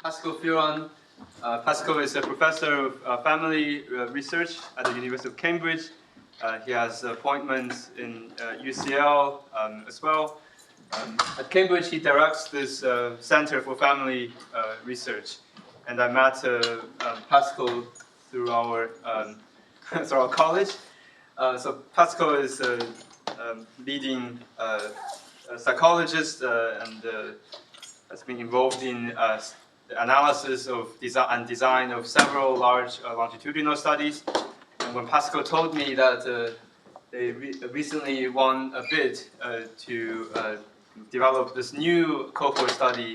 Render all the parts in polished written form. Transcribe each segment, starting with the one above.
Pasco Fearon. Pasco is a professor of family research at the University of Cambridge. He has appointments in UCL as well. At Cambridge, he directs this Center for Family Research. And I met Pasco through our, through our college. So Pasco is a leading psychologist and has been involved in the analysis of design of several large longitudinal studies. And when Pasco told me that they recently won a bid to develop this new cohort study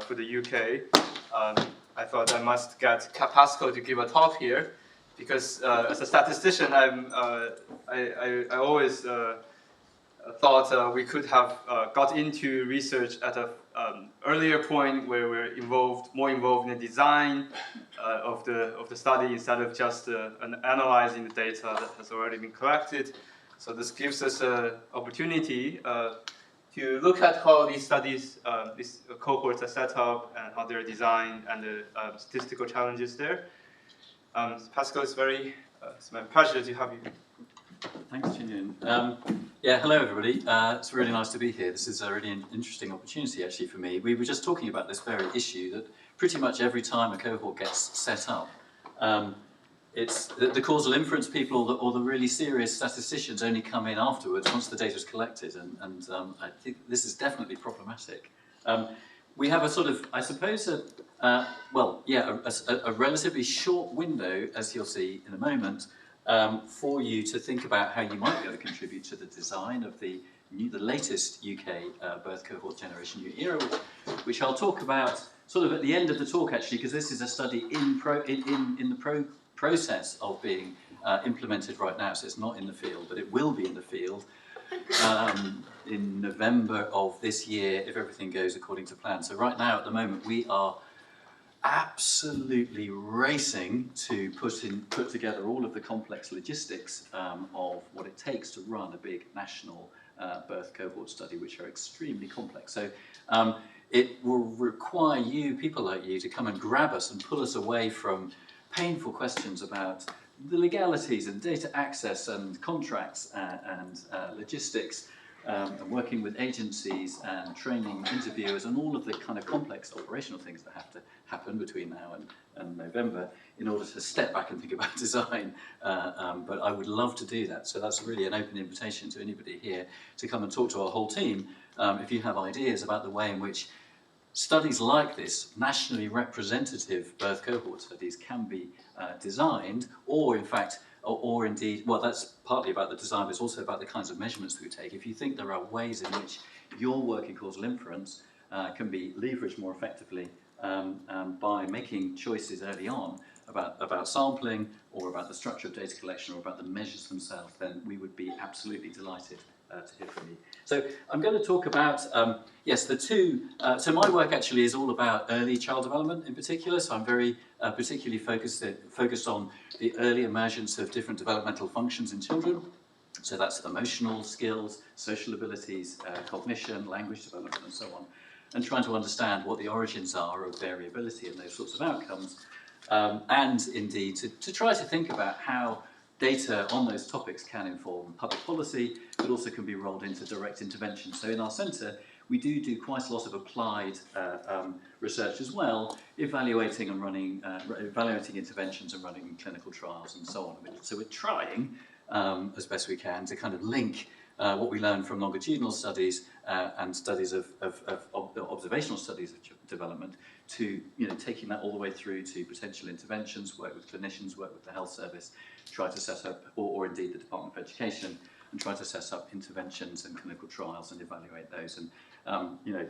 for the UK, I thought I must get Pasco to give a talk here, because as a statistician, I always thought we could have got into research at an earlier point where we're more involved in the design of the study instead of just analyzing the data that has already been collected. So this gives us an opportunity to look at how these studies, these cohorts are set up and how they're designed and the statistical challenges there. Pasco, it's my pleasure to have you. Thanks, Julian. Yeah, hello everybody. It's really nice to be here. This is a really interesting opportunity actually for me. We were just talking about this very issue that pretty much every time a cohort gets set up, it's the causal inference people or the really serious statisticians only come in afterwards once the data is collected, and I think this is definitely problematic. We have a sort of, I suppose, a relatively short window, as you'll see in a moment, for you to think about how you might be able to contribute to the design of the latest UK birth cohort generation U era, which I'll talk about sort of at the end of the talk actually, because this is a study in the process of being implemented right now, so it's not in the field, but it will be in the field in November of this year if everything goes according to plan. So right now at the moment we are absolutely racing to put together all of the complex logistics of what it takes to run a big national birth cohort study, which are extremely complex. So it will require people like you to come and grab us and pull us away from painful questions about the legalities and data access and contracts and logistics, and working with agencies and training interviewers and all of the kind of complex operational things that have to happen between now and November in order to step back and think about design. But I would love to do that. So that's really an open invitation to anybody here to come and talk to our whole team if you have ideas about the way in which studies like this, nationally representative birth cohort studies, can be designed, or in fact, or indeed, well, that's partly about the design, but it's also about the kinds of measurements that we take. If you think there are ways in which your work in causal inference can be leveraged more effectively by making choices early on about sampling, or about the structure of data collection, or about the measures themselves, then we would be absolutely delighted to hear from you. So I'm going to talk about, yes, the two, so my work actually is all about early child development in particular, so I'm very particularly focused on the early emergence of different developmental functions in children. So that's emotional skills, social abilities, cognition, language development, and so on, and trying to understand what the origins are of variability and those sorts of outcomes, and indeed to try to think about how data on those topics can inform public policy, but also can be rolled into direct intervention. So in our centre, we do quite a lot of applied research as well, evaluating and running, evaluating interventions and running clinical trials and so on. So we're trying, as best we can, to kind of link what we learn from longitudinal studies and studies of observational studies of development to taking that all the way through to potential interventions, work with clinicians, work with the health service, try to set up, or indeed the Department of Education, and try to set up interventions and clinical trials and evaluate those. And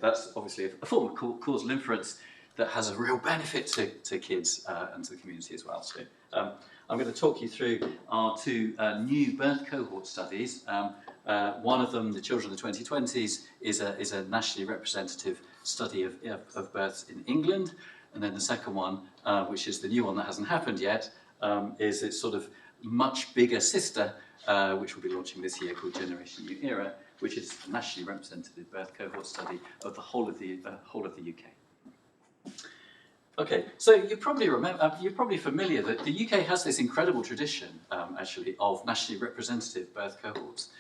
that's obviously a form of causal inference that has a real benefit to kids and to the community as well. So I'm going to talk you through our two new birth cohort studies. One of them, the Children of the 2020s, is a nationally representative study of births in England, and then the second one, which is the new one that hasn't happened yet, is its sort of much bigger sister, which we'll be launching this year, called Generation U Era, which is a nationally representative birth cohort study of the whole of the UK. Okay, so you probably remember, you're probably familiar that the UK has this incredible tradition, actually, of nationally representative birth cohorts.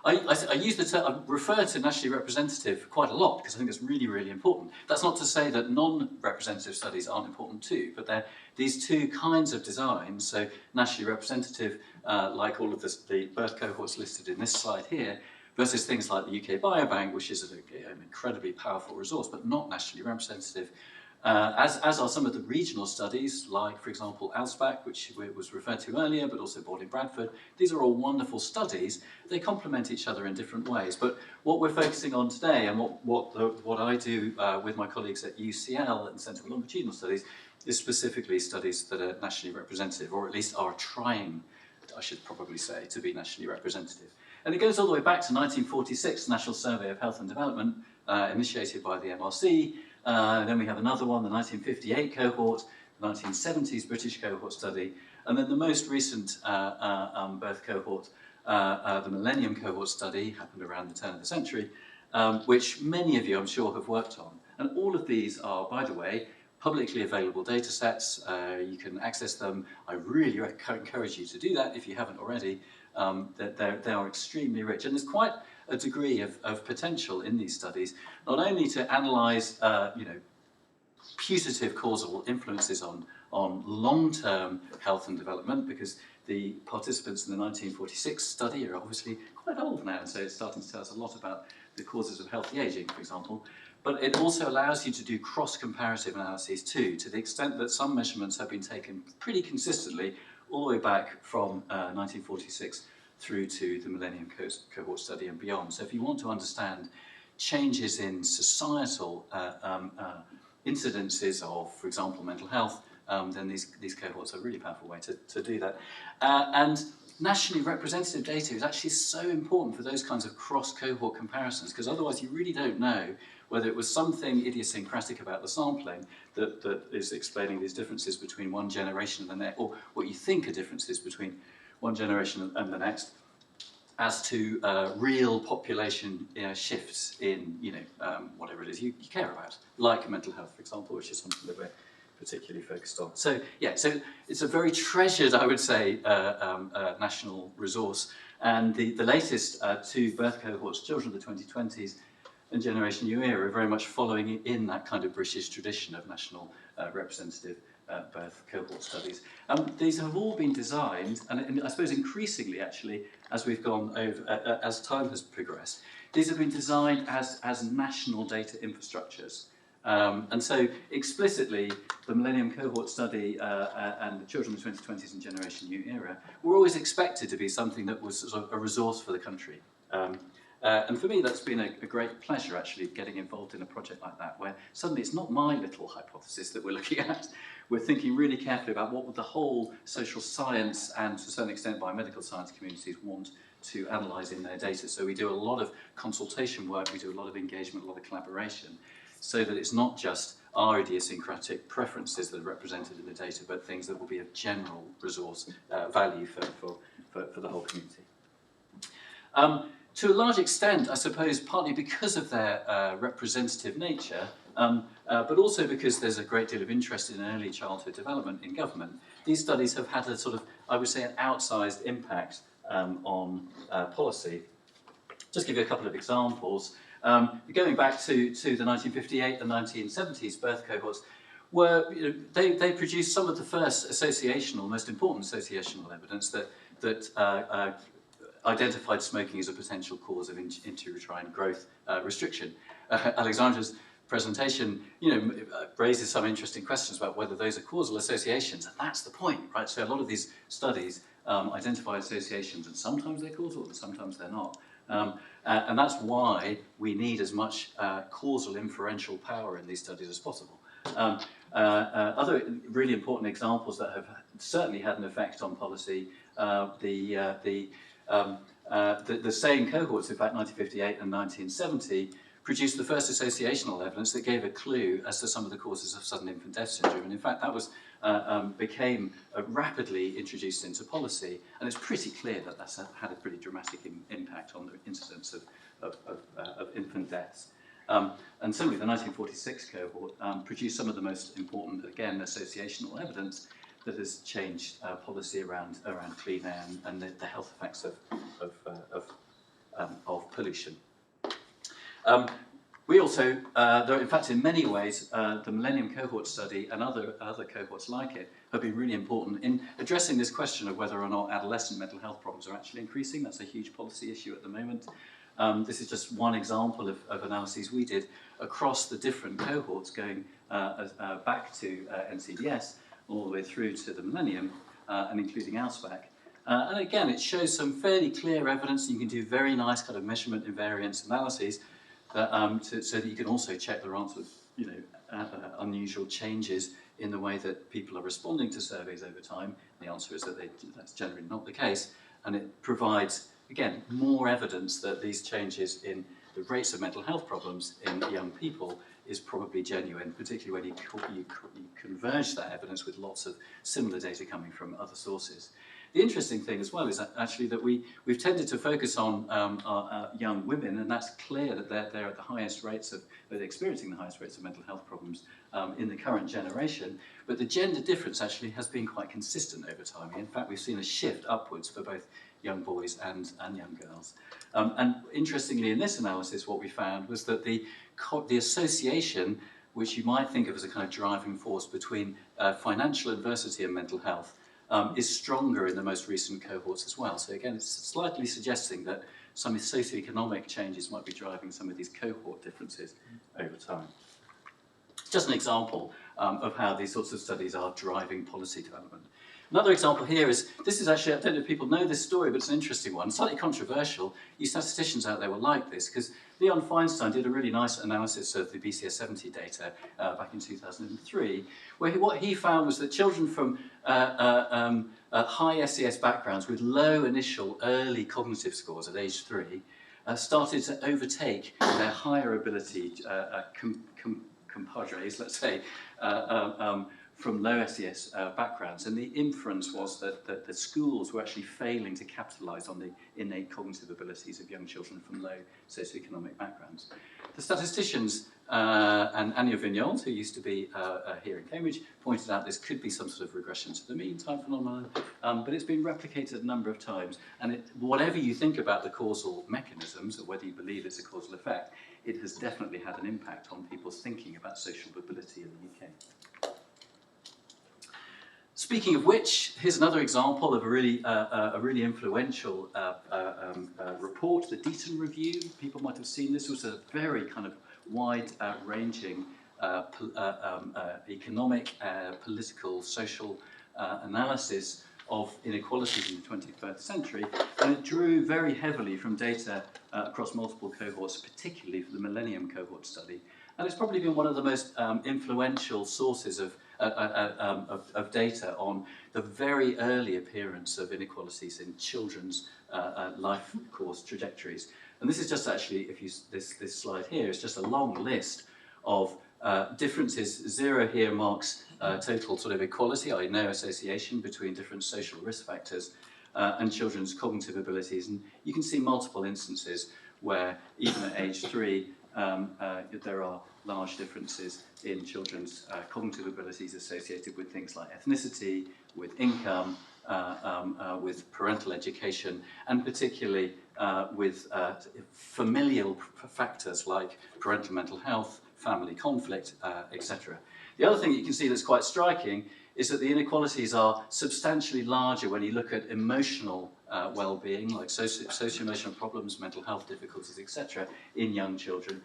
I use the term, I refer to nationally representative quite a lot because I think it's really, really important. That's not to say that non-representative studies aren't important too, but they're these two kinds of designs, so nationally representative, like all of the birth cohorts listed in this slide here, versus things like the UK Biobank, which is an incredibly powerful resource, but not nationally representative. As are some of the regional studies, like, for example, ALSPAC, which was referred to earlier, but also Bording Bradford. These are all wonderful studies. They complement each other in different ways. But what we're focusing on today, and what I do with my colleagues at UCL and Centre for Longitudinal Studies, is specifically studies that are nationally representative, or at least are trying, I should probably say, to be nationally representative. And it goes all the way back to 1946, National Survey of Health and Development, initiated by the MRC. Then we have another one, the 1958 cohort, the 1970s British cohort study, and then the most recent birth cohort, the Millennium cohort study, happened around the turn of the century, which many of you, I'm sure, have worked on. And all of these are, by the way, publicly available data sets. You can access them. I really encourage you to do that if you haven't already. They are extremely rich, and there's quite a degree of potential in these studies, not only to analyse putative causal influences on long-term health and development, because the participants in the 1946 study are obviously quite old now, so it's starting to tell us a lot about the causes of healthy ageing, for example. But it also allows you to do cross-comparative analyses too, to the extent that some measurements have been taken pretty consistently all the way back from 1946 through to the Millennium cohort study and beyond. So if you want to understand changes in societal incidences of, for example, mental health, then these cohorts are a really powerful way to do that. And nationally representative data is actually so important for those kinds of cross-cohort comparisons, because otherwise you really don't know whether it was something idiosyncratic about the sampling that is explaining these differences between one generation and the next, or what you think are differences between one generation and the next, as to real population shifts in whatever it is you care about, like mental health, for example, which is something that we're particularly focused on. So yeah, so it's a very treasured, I would say, national resource. And the latest two birth cohorts, children of the 2020s and Generation U era, are very much following in that kind of British tradition of national representative birth cohort studies. These have all been designed, and I suppose increasingly actually, as we've gone over, as time has progressed, these have been designed as national data infrastructures. And so explicitly, the Millennium cohort study and the children of the 2020s and Generation U era were always expected to be something that was sort of a resource for the country. And for me, that's been a great pleasure, actually, getting involved in a project like that, where suddenly it's not my little hypothesis that we're looking at. We're thinking really carefully about what would the whole social science and, to a certain extent, biomedical science communities want to analyse in their data. So we do a lot of consultation work, we do a lot of engagement, a lot of collaboration, so that it's not just our idiosyncratic preferences that are represented in the data, but things that will be of general resource value for the whole community. To a large extent, I suppose, partly because of their representative nature, but also because there's a great deal of interest in early childhood development in government, these studies have had a sort of, I would say, an outsized impact on policy. Just give you a couple of examples. Going back to the 1958 and 1970s birth cohorts, they produced some of the first associational, most important associational evidence that identified smoking as a potential cause of intrauterine growth restriction. Alexandra's presentation, raises some interesting questions about whether those are causal associations, and that's the point, right? So a lot of these studies identify associations, and sometimes they're causal, and sometimes they're not. And that's why we need as much causal inferential power in these studies as possible. Other really important examples that have certainly had an effect on policy, the same cohorts, in fact, 1958 and 1970, produced the first associational evidence that gave a clue as to some of the causes of sudden infant death syndrome. And in fact, that was became rapidly introduced into policy, and it's pretty clear that that's had a pretty dramatic impact on the incidence of infant deaths. And similarly, the 1946 cohort produced some of the most important, again, associational evidence that has changed policy around clean air and the health effects of pollution. We also, in fact, in many ways, the Millennium Cohort Study and other cohorts like it have been really important in addressing this question of whether or not adolescent mental health problems are actually increasing. That's a huge policy issue at the moment. This is just one example of analyses we did across the different cohorts going back to NCDS all the way through to the Millennium and including ALSPAC. And again, it shows some fairly clear evidence. You can do very nice kind of measurement invariance analyses so that you can also check there aren't sort of, unusual changes in the way that people are responding to surveys over time. The answer is that that's generally not the case, and it provides, again, more evidence that these changes in the rates of mental health problems in young people is probably genuine, particularly when you converge that evidence with lots of similar data coming from other sources. The interesting thing as well is actually that we've tended to focus on young women, and that's clear that they're at the highest rates of, they're experiencing the highest rates of mental health problems in the current generation. But the gender difference actually has been quite consistent over time. In fact, we've seen a shift upwards for both young boys and young girls. And interestingly, in this analysis, what we found was that the association, which you might think of as a kind of driving force between financial adversity and mental health, is stronger in the most recent cohorts as well. So again, it's slightly suggesting that some socioeconomic changes might be driving some of these cohort differences over time. Just an example of how these sorts of studies are driving policy development. Another example here is, this is actually, I don't know if people know this story, but it's an interesting one, slightly controversial. You statisticians out there will like this, because Leon Feinstein did a really nice analysis of the BCS70 data back in 2003, where what he found was that children from high SES backgrounds with low initial early cognitive scores at age 3 started to overtake their higher ability compadres, let's say, from low SES backgrounds, and the inference was that the schools were actually failing to capitalise on the innate cognitive abilities of young children from low socioeconomic backgrounds. The statisticians, and Anya Vignoles, who used to be here in Cambridge, pointed out this could be some sort of regression to the mean type phenomenon, but it's been replicated a number of times, and whatever you think about the causal mechanisms, or whether you believe it's a causal effect, it has definitely had an impact on people's thinking about social mobility in the UK. Speaking of which, here's another example of a really influential report, the Deaton Review. People might have seen this. It was a very kind of wide-ranging economic, political, social analysis of inequalities in the 21st century, and it drew very heavily from data across multiple cohorts, particularly for the Millennium Cohort Study. And it's probably been one of the most influential sources of data on the very early appearance of inequalities in children's life course trajectories. And this is just actually, this slide here is just a long list of differences. 0 here marks total sort of equality, i.e. no association between different social risk factors and children's cognitive abilities. And you can see multiple instances where even at age 3, there are large differences in children's cognitive abilities associated with things like ethnicity, with income, with parental education, and particularly with familial factors like parental mental health, family conflict, etc. The other thing you can see that's quite striking is that the inequalities are substantially larger when you look at emotional well-being, like socio-emotional problems, mental health difficulties, etc., in young children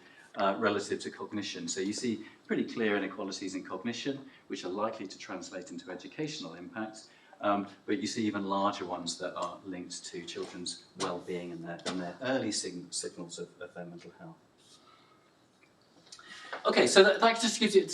relative to cognition. So you see pretty clear inequalities in cognition, which are likely to translate into educational impacts, but you see even larger ones that are linked to children's well-being and their early signals of their mental health. Okay, so that just gives you,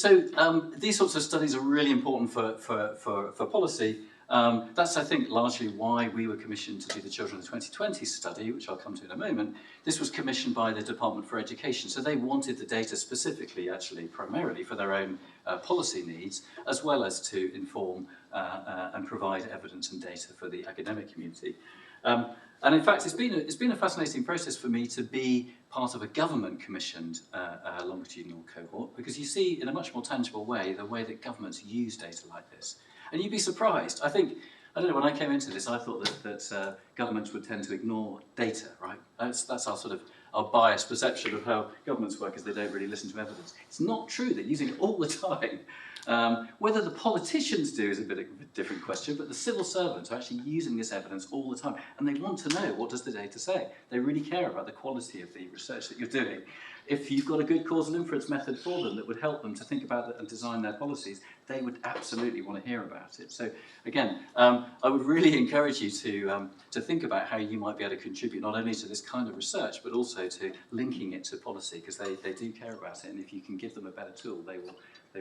these sorts of studies are really important for policy. That's, I think, largely why we were commissioned to do the Children of the 2020 study, which I'll come to in a moment. This was commissioned by the Department for Education, so they wanted the data specifically, actually, primarily for their own policy needs, as well as to inform and provide evidence and data for the academic community. And in fact, it's been a fascinating process for me to be part of a government-commissioned longitudinal cohort, because you see in a much more tangible way the way that governments use data like this. And you'd be surprised. I don't know, when I came into this, I thought that governments would tend to ignore data, right? That's our sort of our biased perception of how governments work, is they don't really listen to evidence. It's not true, they're using it all the time. Whether the politicians do is a bit of a different question, but the civil servants are actually using this evidence all the time, and they want to know, what does the data say? They really care about the quality of the research that you're doing. If you've got a good causal inference method for them that would help them to think about it and design their policies, they would absolutely want to hear about it. So again, I would really encourage you to think about how you might be able to contribute not only to this kind of research, but also to linking it to policy, because they do care about it, and if you can give them a better tool, they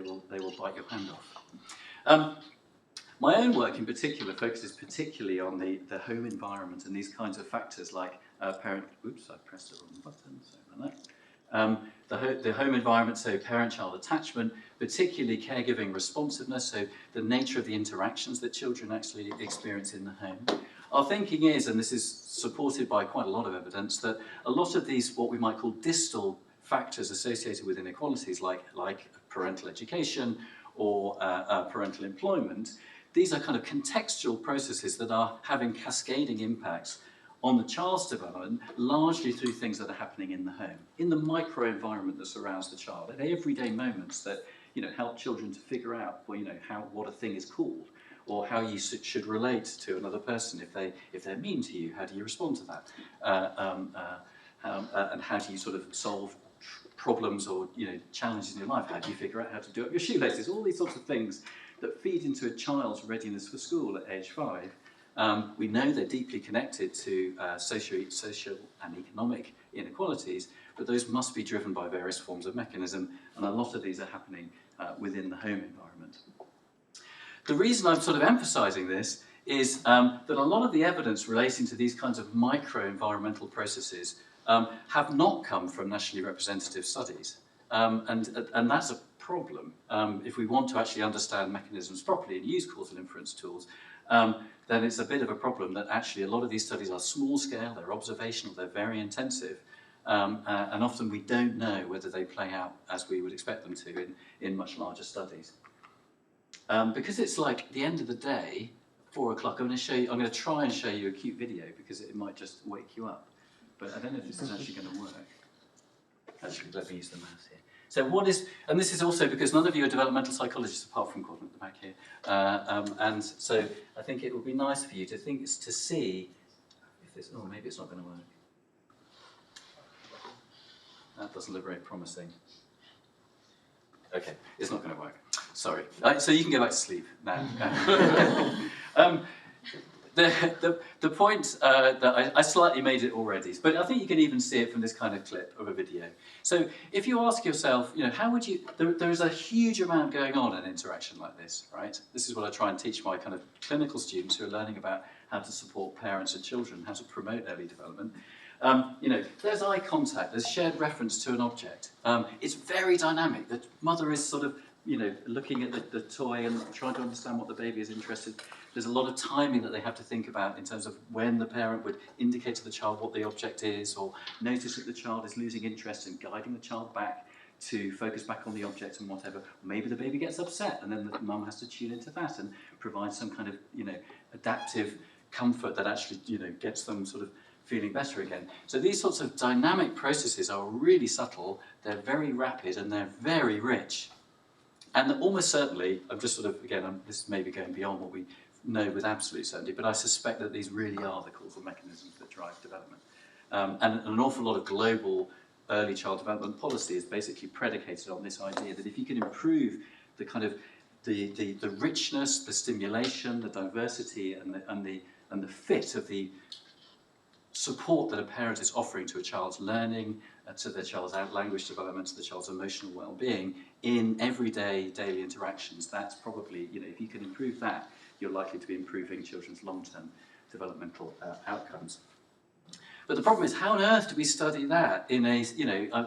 will bite your hand off. My own work in particular focuses particularly on the home environment and these kinds of factors like parent. Oops, I pressed the wrong button. Sorry about that. The home environment, so parent-child attachment, particularly caregiving responsiveness, so the nature of the interactions that children actually experience in the home. Our thinking is, and this is supported by quite a lot of evidence, that a lot of these, what we might call distal factors associated with inequalities, like parental education or parental employment, these are kind of contextual processes that are having cascading impacts on the child's development, largely through things that are happening in the home, in the microenvironment that surrounds the child, at everyday moments that help children to figure out what a thing is called, or how you should relate to another person if they're mean to you. How do you respond to that? And how do you sort of solve problems or challenges in your life? How do you figure out how to do up your shoelaces? All these sorts of things that feed into a child's readiness for school at age 5. We know they're deeply connected to social and economic inequalities, but those must be driven by various forms of mechanism, and a lot of these are happening within the home environment. The reason I'm sort of emphasising this is that a lot of the evidence relating to these kinds of micro-environmental processes have not come from nationally representative studies, and that's a problem. If we want to actually understand mechanisms properly and use causal inference tools, then it's a bit of a problem that actually a lot of these studies are small scale, they're observational, they're very intensive, and often we don't know whether they play out as we would expect them to in much larger studies. Because it's like the end of the day, 4 o'clock, I'm going to try and show you a cute video because it might just wake you up, but I don't know if this is actually going to work. Actually, let me use the mouse here. So and this is also because none of you are developmental psychologists apart from Gordon at the back here, and so I think it would be nice for you to see if this, maybe it's not going to work. That doesn't look very promising. Okay, it's not going to work. Sorry. So you can go back to sleep now. The point that I slightly made it already, but I think you can even see it from this kind of clip of a video. So if you ask yourself, how would you, there is a huge amount going on in interaction like this, right? This is what I try and teach my kind of clinical students who are learning about how to support parents and children, how to promote early development. There's eye contact, there's shared reference to an object. It's very dynamic. The mother is sort of looking at the toy and trying to understand what the baby is interested in. There's a lot of timing that they have to think about in terms of when the parent would indicate to the child what the object is, or notice that the child is losing interest and guiding the child back to focus back on the object and whatever. Maybe the baby gets upset and then the mum has to tune into that and provide some kind of adaptive comfort that actually gets them sort of feeling better again. So these sorts of dynamic processes are really subtle, they're very rapid, and they're very rich. And almost certainly, I'm just sort of, again, this may be going beyond what we know with absolute certainty, but I suspect that these really are the causal mechanisms that drive development. And an awful lot of global early child development policy is basically predicated on this idea that if you can improve the kind of the richness, the stimulation, the diversity, and the fit of the support that a parent is offering to a child's learning, to their child's language development, to the child's emotional well-being in everyday daily interactions, that's probably, if you can improve that, you're likely to be improving children's long-term developmental outcomes. But the problem is, how on earth do we study that in a,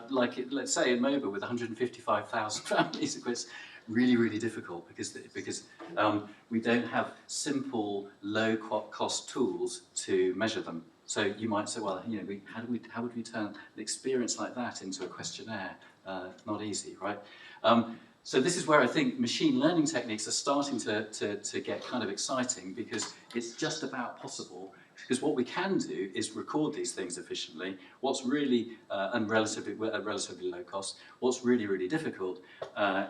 let's say in MOBA with 155,000 families? It's really, really difficult because we don't have simple, low-cost tools to measure them. So you might say, well, how would we turn an experience like that into a questionnaire? Not easy, right? So this is where I think machine learning techniques are starting to get kind of exciting, because it's just about possible. Because what we can do is record these things efficiently. What's really, and at relatively low cost, what's really, really difficult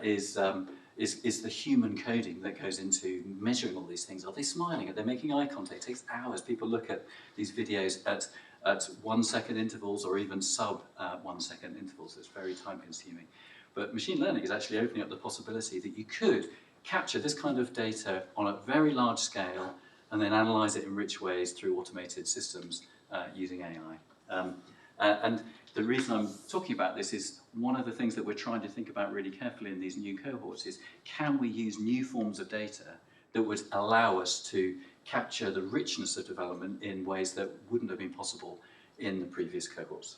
is the human coding that goes into measuring all these things. Are they smiling? Are they making eye contact? It takes hours. People look at these videos at 1 second intervals, or even sub 1 second intervals. It's very time consuming. But machine learning is actually opening up the possibility that you could capture this kind of data on a very large scale and then analyze it in rich ways through automated systems using AI. And the reason I'm talking about this is one of the things that we're trying to think about really carefully in these new cohorts is, can we use new forms of data that would allow us to capture the richness of development in ways that wouldn't have been possible in the previous cohorts.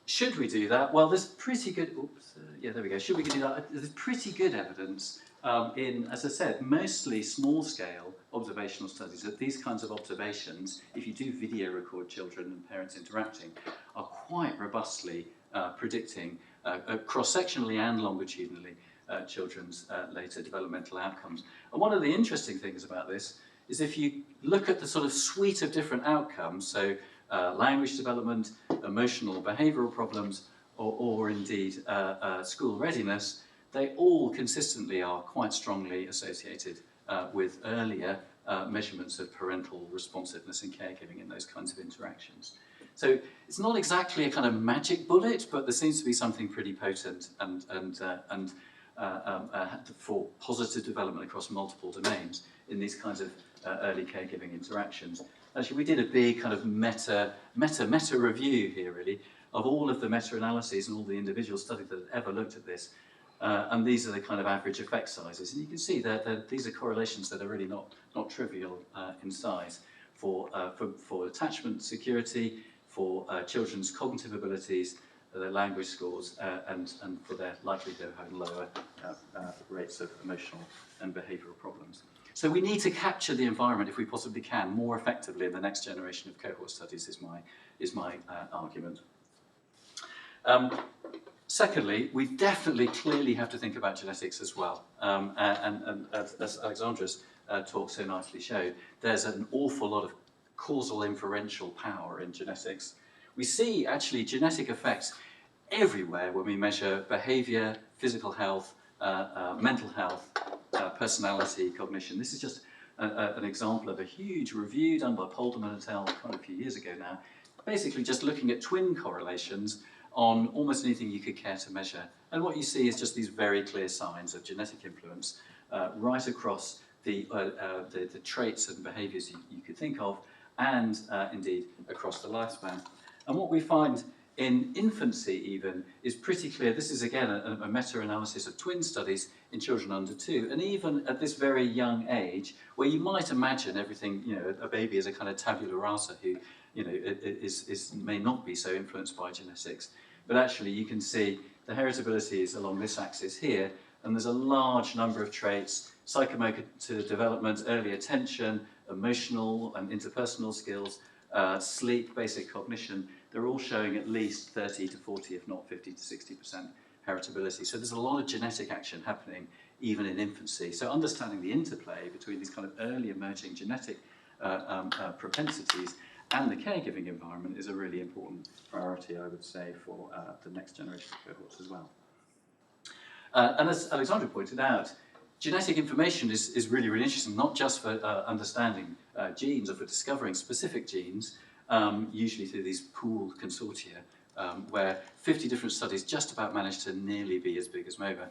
Should we do that? Well, there's pretty good, there we go. Should we do that? There's pretty good evidence in, as I said, mostly small-scale observational studies that these kinds of observations, if you do video record children and parents interacting, are quite robustly predicting cross-sectionally and longitudinally children's later developmental outcomes. And one of the interesting things about this is if you look at the sort of suite of different outcomes, so language development, emotional behavioural problems, or indeed school readiness, they all consistently are quite strongly associated with earlier measurements of parental responsiveness and caregiving in those kinds of interactions. So it's not exactly a kind of magic bullet, but there seems to be something pretty potent and for positive development across multiple domains in these kinds of early caregiving interactions. Actually, we did a big kind of meta review here, really, of all of the meta-analyses and all the individual studies that have ever looked at this. And these are the kind of average effect sizes. And you can see that these are correlations that are really not trivial in size for attachment security, for children's cognitive abilities, their language scores, and for their likelihood of having lower rates of emotional and behavioural problems. So we need to capture the environment, if we possibly can, more effectively in the next generation of cohort studies, is my argument. Secondly, we definitely clearly have to think about genetics as well. And as Alexandra's talk so nicely showed, there's an awful lot of causal inferential power in genetics. We see actually genetic effects everywhere when we measure behaviour, physical health, mental health, personality, cognition. This is just an example of a huge review done by Polderman et al. Quite a few years ago now, basically just looking at twin correlations on almost anything you could care to measure. And what you see is just these very clear signs of genetic influence right across the traits and behaviours you could think of, and indeed across the lifespan. And what we find in infancy even is pretty clear. This is again a meta-analysis of twin studies in children under 2, and even at this very young age, where you might imagine everything, a baby is a kind of tabula rasa who, may not be so influenced by genetics, but actually you can see the heritability is along this axis here, and there's a large number of traits: psychomotor development, early attention, emotional and interpersonal skills, sleep, basic cognition. They're all showing at least 30 to 40, if not 50 to 60% heritability. So there's a lot of genetic action happening even in infancy. So understanding the interplay between these kind of early emerging genetic propensities and the caregiving environment is a really important priority, I would say, for the next generation of cohorts as well. And as Alexandra pointed out, genetic information is really, really interesting, not just for understanding genes or for discovering specific genes, usually through these pooled consortia, where 50 different studies just about managed to nearly be as big as MOBA.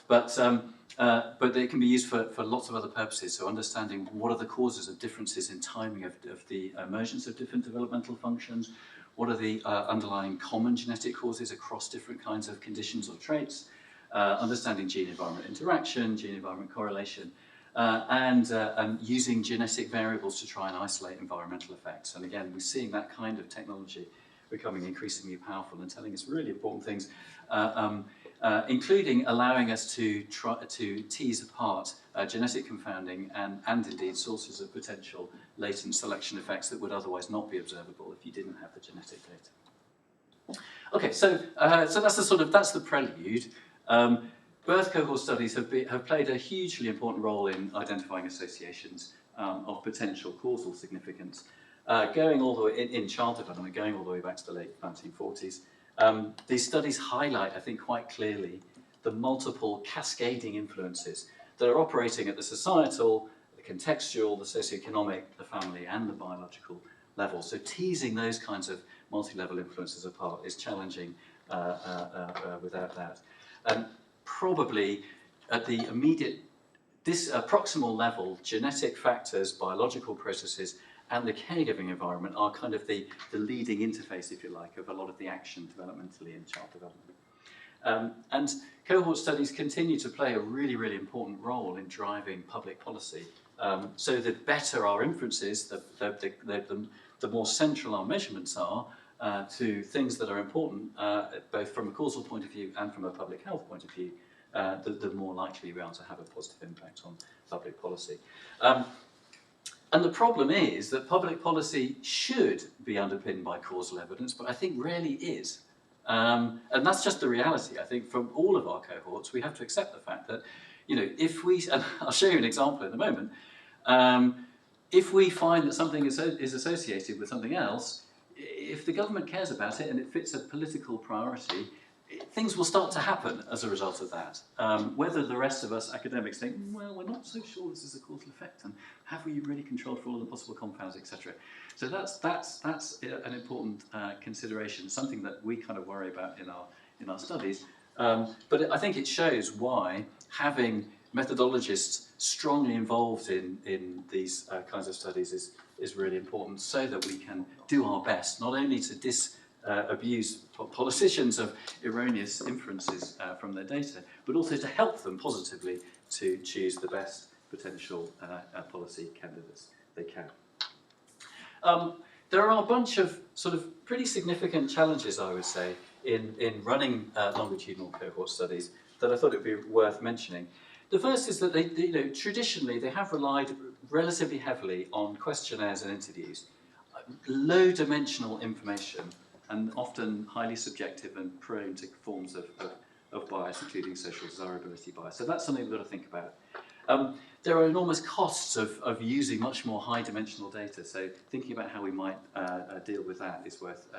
But they can be used for lots of other purposes, so understanding what are the causes of differences in timing of the emergence of different developmental functions, what are the underlying common genetic causes across different kinds of conditions or traits, understanding gene-environment interaction, gene-environment correlation, and using genetic variables to try and isolate environmental effects. And again, we're seeing that kind of technology becoming increasingly powerful and telling us really important things, including allowing us to try to tease apart genetic confounding and indeed sources of potential latent selection effects that would otherwise not be observable if you didn't have the genetic data. Okay, so that's the prelude. Birth cohort studies have played a hugely important role in identifying associations of potential causal significance, going all the way in child development, going all the way back to the late 1940s. These studies highlight, I think, quite clearly the multiple cascading influences that are operating at the societal, the contextual, the socioeconomic, the family, and the biological level. So teasing those kinds of multi-level influences apart is challenging without doubt. Probably at the immediate, proximal level, genetic factors, biological processes, and the caregiving environment are kind of the leading interface, if you like, of a lot of the action developmentally in child development. And cohort studies continue to play a really, really important role in driving public policy. So the better our inferences, the more central our measurements are to things that are important, both from a causal point of view and from a public health point of view, the more likely we are to have a positive impact on public policy. And the problem is that public policy should be underpinned by causal evidence, but I think rarely is. And that's just the reality. I think from all of our cohorts, we have to accept the fact that, you know, if we, and I'll show you an example in a moment, if we find that something is associated with something else, if the government cares about it and it fits a political priority, things will start to happen as a result of that. Whether the rest of us academics think, well, we're not so sure this is a causal effect, and have we really controlled for all of the possible compounds, etc. So that's an important consideration, something that we kind of worry about in our studies. But I think it shows why having methodologists strongly involved in these kinds of studies is really important, so that we can do our best, not only to abuse politicians of erroneous inferences from their data, but also to help them positively to choose the best potential policy candidates they can. There are a bunch of sort of pretty significant challenges, I would say, in running longitudinal cohort studies that I thought it would be worth mentioning. The first is that traditionally they have relied relatively heavily on questionnaires and interviews, low-dimensional information, and often highly subjective and prone to forms of bias, including social desirability bias. So that's something we've got to think about. There are enormous costs of using much more high-dimensional data, so thinking about how we might deal with that is worth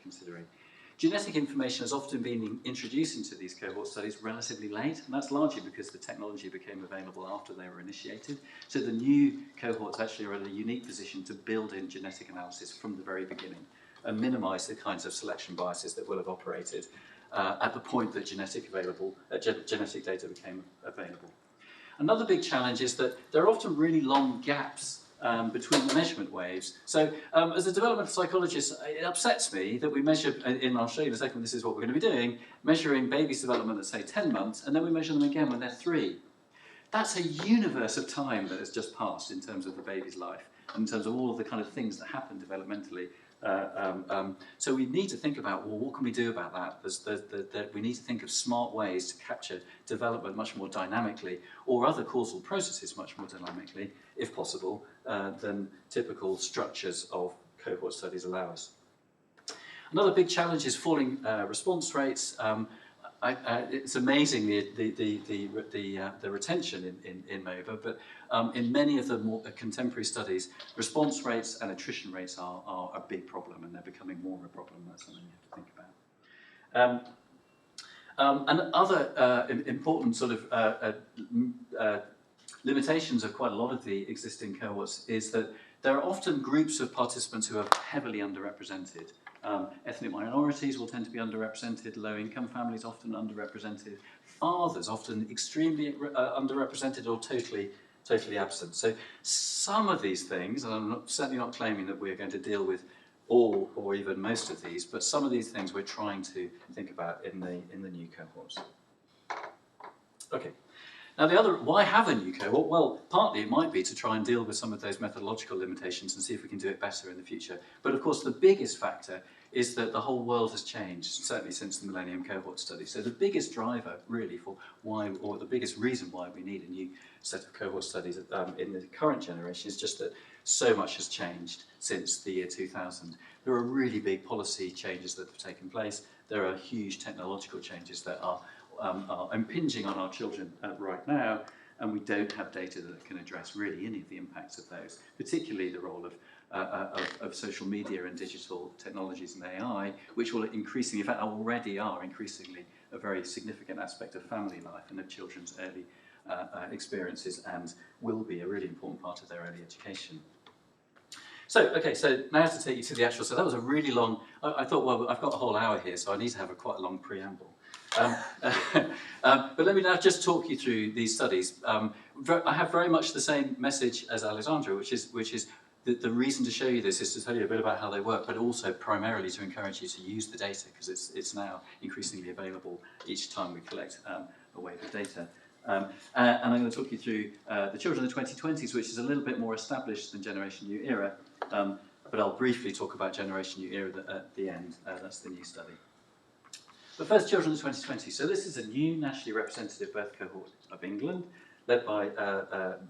considering. Genetic information has often been introduced into these cohort studies relatively late, and that's largely because the technology became available after they were initiated. So the new cohorts actually are in a unique position to build in genetic analysis from the very beginning and minimise the kinds of selection biases that will have operated at the point that genetic data became available. Another big challenge is that there are often really long gaps between the measurement waves. So as a developmental psychologist, it upsets me that we measure, and I'll show you in a second, this is what we're going to be doing, measuring babies' development at, say, 10 months, and then we measure them again when they're 3. That's a universe of time that has just passed in terms of the baby's life, in terms of all of the kind of things that happen developmentally. So we need to think about, well, what can we do about that? We need to think of smart ways to capture development much more dynamically, or other causal processes much more dynamically, if possible, than typical structures of cohort studies allow us. Another big challenge is falling response rates. It's amazing the retention in MOBA, but in many of the more contemporary studies, response rates and attrition rates are a big problem, and they're becoming more of a problem. That's something you have to think about. And other important sort of limitations of quite a lot of the existing cohorts is that there are often groups of participants who are heavily underrepresented. Ethnic minorities will tend to be underrepresented, low-income families often underrepresented, fathers often extremely underrepresented or totally absent. So some of these things, and I'm certainly not claiming that we're going to deal with all or even most of these, but some of these things we're trying to think about in the new cohorts. Okay, Now why have a new cohort? Well, partly it might be to try and deal with some of those methodological limitations and see if we can do it better in the future. But of course the biggest factor is that the whole world has changed, certainly since the Millennium Cohort Study. So the biggest driver really for why, or the biggest reason why we need a new set of cohort studies in the current generation is just that so much has changed since the year 2000. There are really big policy changes that have taken place. There are huge technological changes that are impinging on our children right now, and we don't have data that can address really any of the impacts of those, particularly the role of social media and digital technologies and AI, which will increasingly, in fact already are increasingly, a very significant aspect of family life and of children's early experiences, and will be a really important part of their early education. So, okay, so now to take you to the actual, so that was a really long, I thought, well, I've got a whole hour here, so I need to have quite a long preamble. But let me now just talk you through these studies. I have very much the same message as Alexandra, which is the reason to show you this is to tell you a bit about how they work, but also primarily to encourage you to use the data, because it's now increasingly available each time we collect a wave of data. And I'm going to talk you through the Children of the 2020s, which is a little bit more established than Generation New Era, but I'll briefly talk about Generation New Era at the end. That's the new study. But first, Children of the 2020s. So this is a new nationally representative birth cohort of England, led by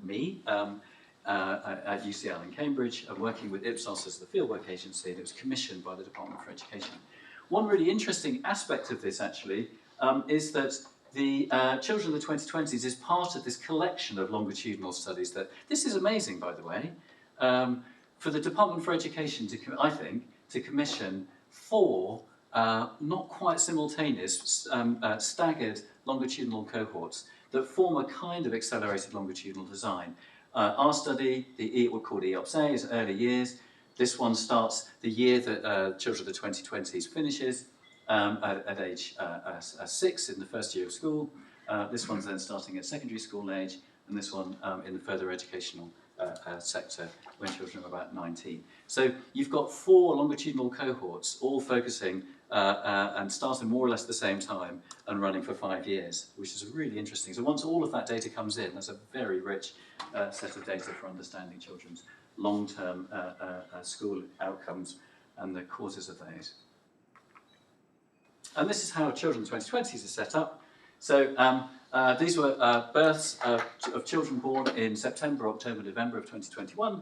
me at UCL in Cambridge, and working with Ipsos as the fieldwork agency, and it was commissioned by the Department for Education. One really interesting aspect of this, actually, is that the Children of the 2020s is part of this collection of longitudinal studies that, this is amazing, by the way, for the Department for Education, I think, to commission 4 not quite simultaneous, staggered longitudinal cohorts that form a kind of accelerated longitudinal design. Our study, we're called EOPS-A, is early years. This one starts the year that Children of the 2020s finishes at age 6 in the first year of school. This one's then starting at secondary school age, and this one in the further educational sector when children are about 19. So you've got 4 longitudinal cohorts, all focusing and starting more or less at the same time and running for 5 years, which is really interesting. So once all of that data comes in, there's a very rich set of data for understanding children's long-term school outcomes and the causes of those. And this is how Children 2020s is set up. So these were births of children born in September, October, November of 2021.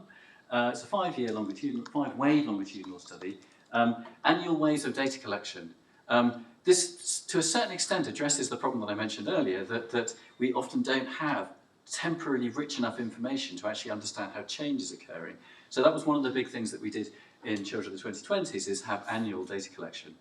It's a 5-year longitudinal, 5-wave longitudinal study. Annual waves of data collection. This, to a certain extent, addresses the problem that I mentioned earlier, that we often don't have temporarily rich enough information to actually understand how change is occurring. So that was one of the big things that we did in Children of the 2020s, is have annual data collection.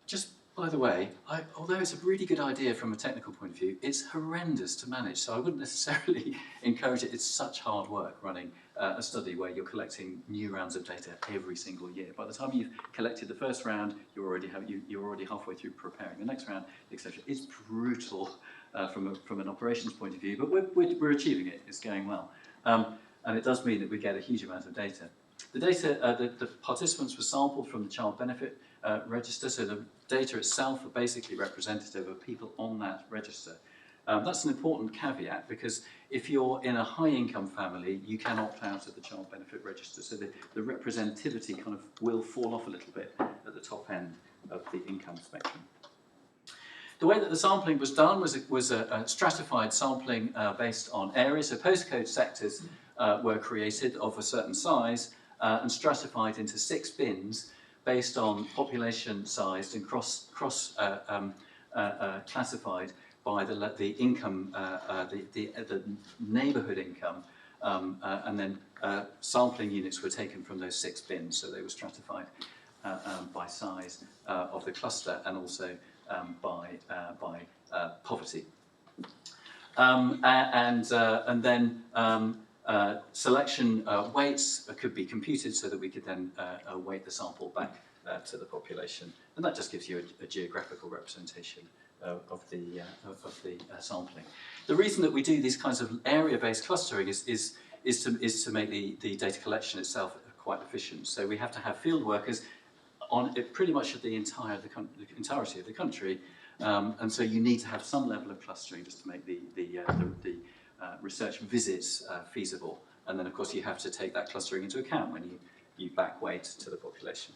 Just by the way, although it's a really good idea from a technical point of view, it's horrendous to manage, so I wouldn't necessarily encourage it. It's such hard work running a study where you're collecting new rounds of data every single year. By the time you've collected the first round, you're already halfway through preparing the next round, etc. It's brutal from an operations point of view, but we're achieving it. It's going well, and it does mean that we get a huge amount of data. The data, the participants were sampled from the child benefit register, so the data itself are basically representative of people on that register. That's an important caveat, because if you're in a high-income family, you can opt out of the child benefit register, so the representativity kind of will fall off a little bit at the top end of the income spectrum. The way that the sampling was done was a stratified sampling based on areas, so postcode sectors were created of a certain size and stratified into 6 bins based on population sized and cross classified by the income, the neighbourhood income, and then sampling units were taken from those 6 bins, so they were stratified by size of the cluster and also by poverty. And then selection weights could be computed so that we could then weight the sample back to the population, and that just gives you a geographical representation of the sampling. The reason that we do these kinds of area-based clustering is to make the data collection itself quite efficient. So we have to have field workers on pretty much the entirety of the country, And so you need to have some level of clustering just to make the research visits feasible. And then, of course, you have to take that clustering into account when you back weight to the population.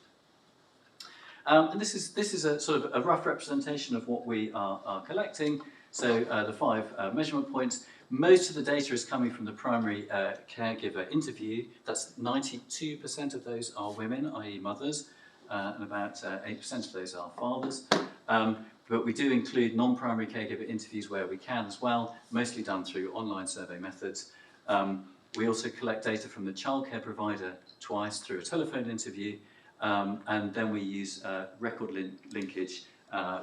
And this is a sort of a rough representation of what we are collecting. So the 5 measurement points. Most of the data is coming from the primary caregiver interview. That's 92% of those are women, i.e. mothers, and about 8% of those are fathers. But we do include non-primary caregiver interviews where we can as well, mostly done through online survey methods. We also collect data from the childcare provider twice through a telephone interview, and then we use record linkage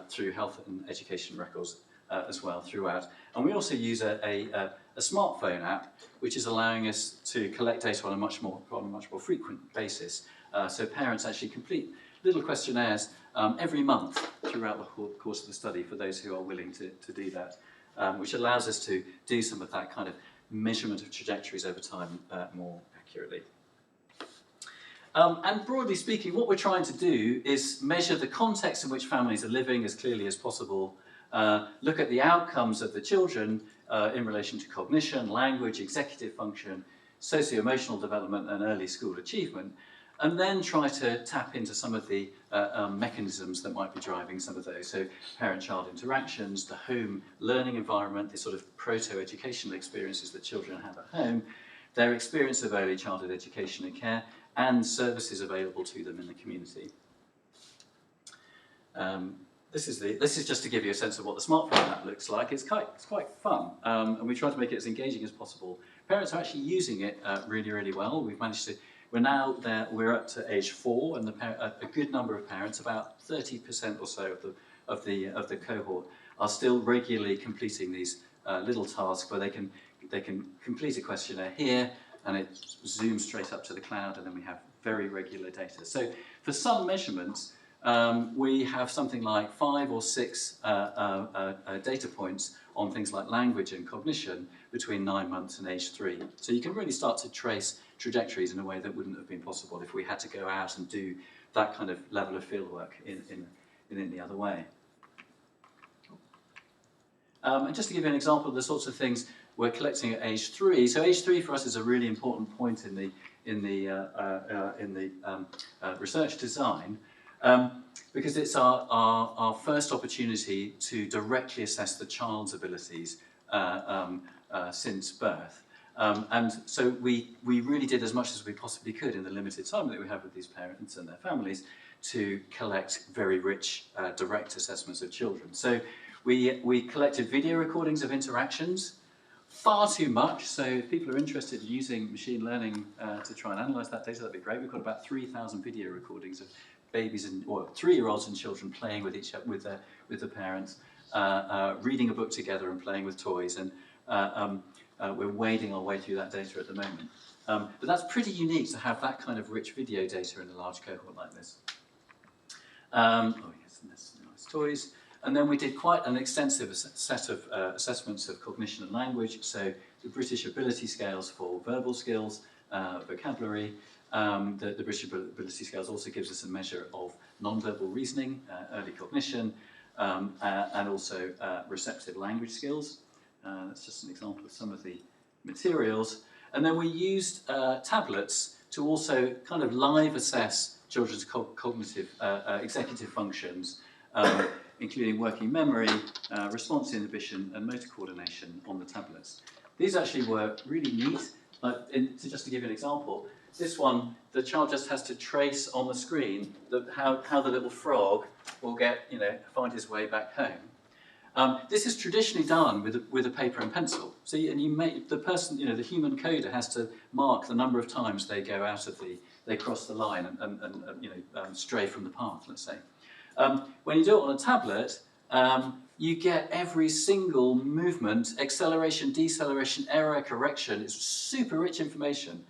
through health and education records as well throughout. And we also use a smartphone app, which is allowing us to collect data on a much more frequent basis. So parents actually complete little questionnaires every month throughout the course of the study for those who are willing to do that, which allows us to do some of that kind of measurement of trajectories over time more accurately. And broadly speaking, what we're trying to do is measure the context in which families are living as clearly as possible, look at the outcomes of the children in relation to cognition, language, executive function, socio-emotional development and early school achievement, and then try to tap into some of the mechanisms that might be driving some of those. So parent-child interactions, the home learning environment, the sort of proto-educational experiences that children have at home, their experience of early childhood education and care, and services available to them in the community. This is just to give you a sense of what the smartphone app looks like. It's quite fun, and we try to make it as engaging as possible. Parents are actually using it really, really well. We've managed to. We're up to age 4, and a good number of parents, about 30% or so of the cohort, are still regularly completing these little tasks where they can complete a questionnaire here, and it zooms straight up to the cloud, and then we have very regular data. So for some measurements, we have something like 5 or 6 data points on things like language and cognition between 9 months and age 3. So you can really start to trace trajectories in a way that wouldn't have been possible if we had to go out and do that kind of level of fieldwork in the other way. And just to give you an example of the sorts of things we're collecting at age 3. So age 3 for us is a really important point in the research design. Because it's our first opportunity to directly assess the child's abilities since birth. And so we really did as much as we possibly could in the limited time that we have with these parents and their families to collect very rich direct assessments of children. So we collected video recordings of interactions, far too much, so if people are interested in using machine learning to try and analyse that data, that'd be great. We've got about 3,000 video recordings of babies or 3-year-olds and children playing with with the parents, reading a book together and playing with toys, and we're wading our way through that data at the moment. But that's pretty unique to have that kind of rich video data in a large cohort like this. Oh yes, and there's nice toys. And then we did quite an extensive set of assessments of cognition and language, so the British Ability Scales for verbal skills, vocabulary. The British Ability Scales also gives us a measure of non-verbal reasoning, early cognition, and also receptive language skills. That's just an example of some of the materials. And then we used tablets to also kind of live assess children's cognitive executive functions, including working memory, response inhibition, and motor coordination on the tablets. These actually were really neat. Just to give you an example, this one, the child just has to trace on the screen how the little frog will find his way back home. This is traditionally done with a paper and pencil. So the human coder has to mark the number of times they go out of they cross the line and stray from the path, let's say. When you do it on a tablet, you get every single movement, acceleration, deceleration, error, correction. It's super rich information.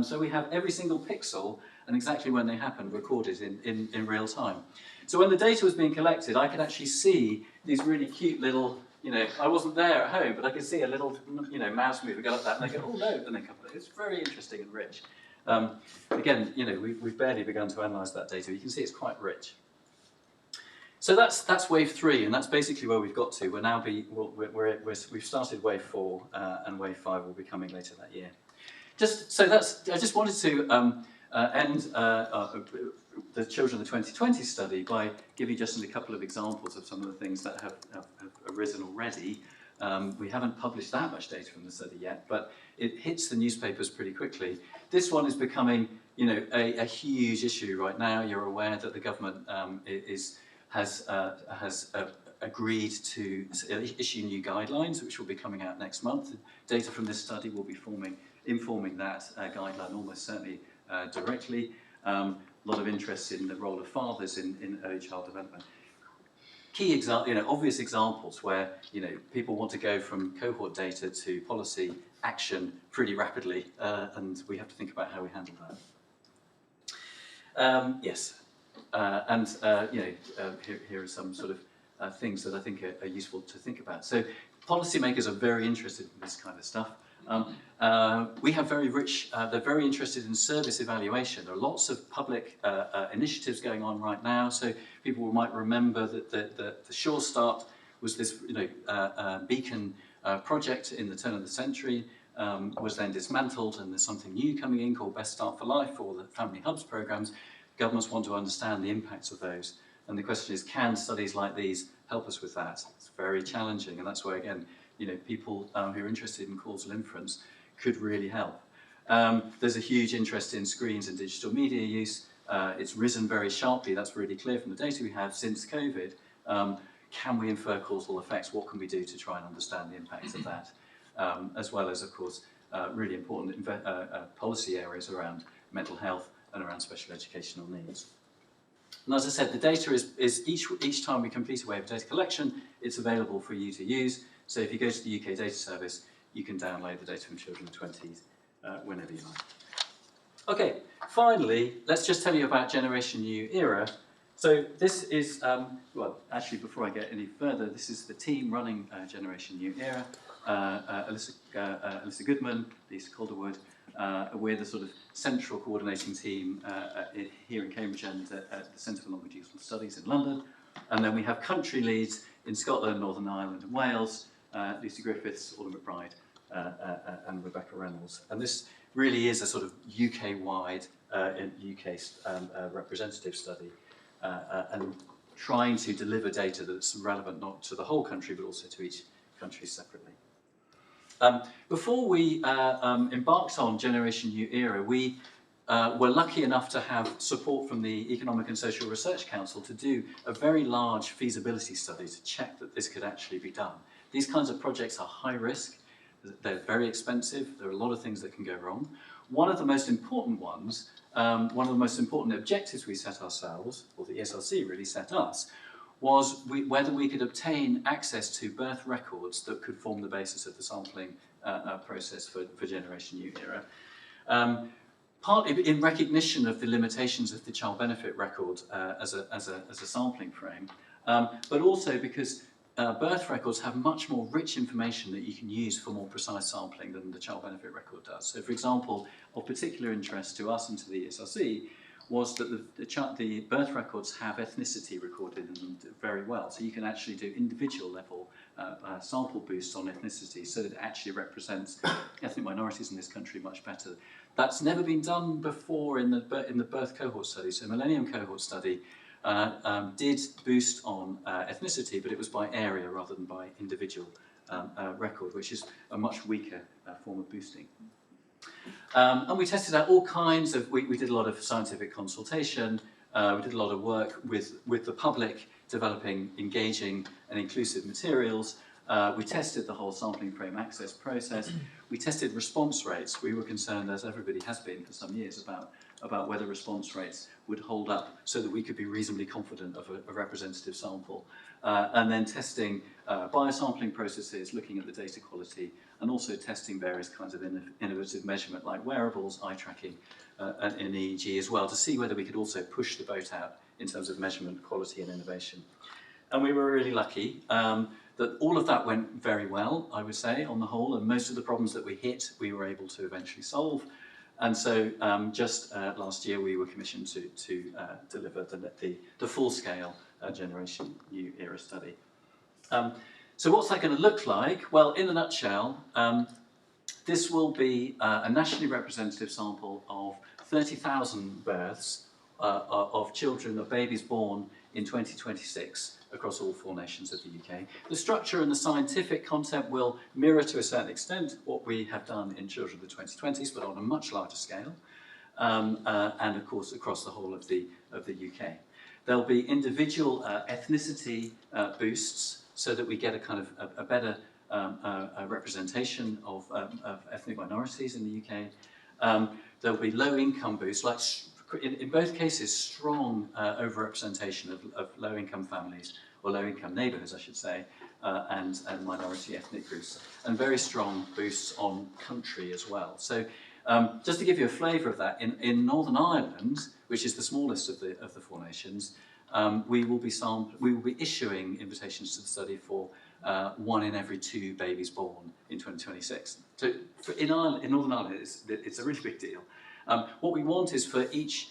So we have every single pixel and exactly when they happen recorded in real time. So when the data was being collected, I could actually see these really cute little, I wasn't there at home, but I could see a little, mouse mover go like that, and they go, oh no, and they come. It's very interesting and rich. Again, we've barely begun to analyse that data. You can see it's quite rich. So that's wave 3, and that's basically where we've got to. We've started wave 4, and wave 5 will be coming later that year. I just wanted to end the Children of the 2020 study by giving just a couple of examples of some of the things that have arisen already. We haven't published that much data from the study yet, but it hits the newspapers pretty quickly. This one is becoming, a huge issue right now. You're aware that the government has agreed to issue new guidelines, which will be coming out next month. Data from this study will be informing that guideline almost certainly directly. A lot of interest in the role of fathers in early child development. Key obvious examples where people want to go from cohort data to policy action pretty rapidly, and we have to think about how we handle that. Yes, here are some sort of things that I think are useful to think about. So policymakers are very interested in this kind of stuff. We have they're very interested in service evaluation. There are lots of public initiatives going on right now. So people might remember that the Sure Start was this beacon project in the turn of the century, was then dismantled, and there's something new coming in called Best Start for Life, or the Family Hubs programs. Governments want to understand the impacts of those. And the question is, can studies like these help us with that? It's very challenging, and that's where, again, people who are interested in causal inference could really help. There's a huge interest in screens and digital media use. It's risen very sharply, that's really clear from the data we have since COVID. Can we infer causal effects? What can we do to try and understand the impacts of that? As well as, of course, really important policy areas around mental health and around special educational needs. And as I said, the data is each time we complete a wave of data collection, it's available for you to use. So if you go to the UK Data Service, you can download the data from Children of the 20s whenever you like. Okay, finally, let's just tell you about Generation New Era. So this is, well, actually, before I get any further, this is the team running Generation New Era. Alyssa Goodman, Lisa Calderwood. We're the sort of central coordinating team here in Cambridge and at the Centre for Longitudinal Studies in London. And then we have country leads in Scotland, Northern Ireland and Wales, Lucy Griffiths, Orla McBride and Rebecca Reynolds. And this really is a sort of UK-wide, UK representative study and trying to deliver data that's relevant not to the whole country but also to each country separately. Before we embarked on Generation New Era, we were lucky enough to have support from the Economic and Social Research Council to do a very large feasibility study to check that this could actually be done. These kinds of projects are high risk, they're very expensive, there are a lot of things that can go wrong. One of the most important ones, one of the most important objectives we set ourselves, or the ESRC really set us, was whether we could obtain access to birth records that could form the basis of the sampling process for Generation New Era. Partly in recognition of the limitations of the child benefit record as a sampling frame, but also because birth records have much more rich information that you can use for more precise sampling than the child benefit record does. So, for example, of particular interest to us and to the ESRC was that the birth records have ethnicity recorded in them very well. So you can actually do individual level sample boosts on ethnicity so that it actually represents ethnic minorities in this country much better. That's never been done before in the birth cohort study. So Millennium cohort study did boost on ethnicity, but it was by area rather than by individual record, which is a much weaker form of boosting. And we tested out all kinds of, we did a lot of scientific consultation, we did a lot of work with the public, developing engaging and inclusive materials. We tested the whole sampling frame access process. We tested response rates. We were concerned, as everybody has been for some years, about whether response rates would hold up so that we could be reasonably confident of a representative sample. And then testing biosampling processes, looking at the data quality, and also testing various kinds of innovative measurement like wearables, eye tracking, and EEG as well, to see whether we could also push the boat out in terms of measurement, quality and innovation. And we were really lucky that all of that went very well, I would say, on the whole, and most of the problems that we hit, we were able to eventually solve. And so just last year we were commissioned to deliver the full-scale Generation U era study. So what's that going to look like? Well, in a nutshell, this will be a nationally representative sample of 30,000 births of children, of babies born in 2026 across all 4 nations of the UK. The structure and the scientific content will mirror to a certain extent what we have done in children of the 2020s, but on a much larger scale, and of course across the whole of the UK. There'll be individual ethnicity boosts so that we get a kind of a better representation of ethnic minorities in the UK. There'll be low-income boosts, like in both cases, strong overrepresentation of low-income families, or low-income neighbourhoods, I should say, and minority ethnic groups, and very strong boosts on country as well. So just to give you a flavour of that, in Northern Ireland, which is the smallest of the 4 nations, we will be issuing invitations to the study for 1 in every 2 babies born in 2026. So in Northern Ireland, it's a really big deal. What we want is for each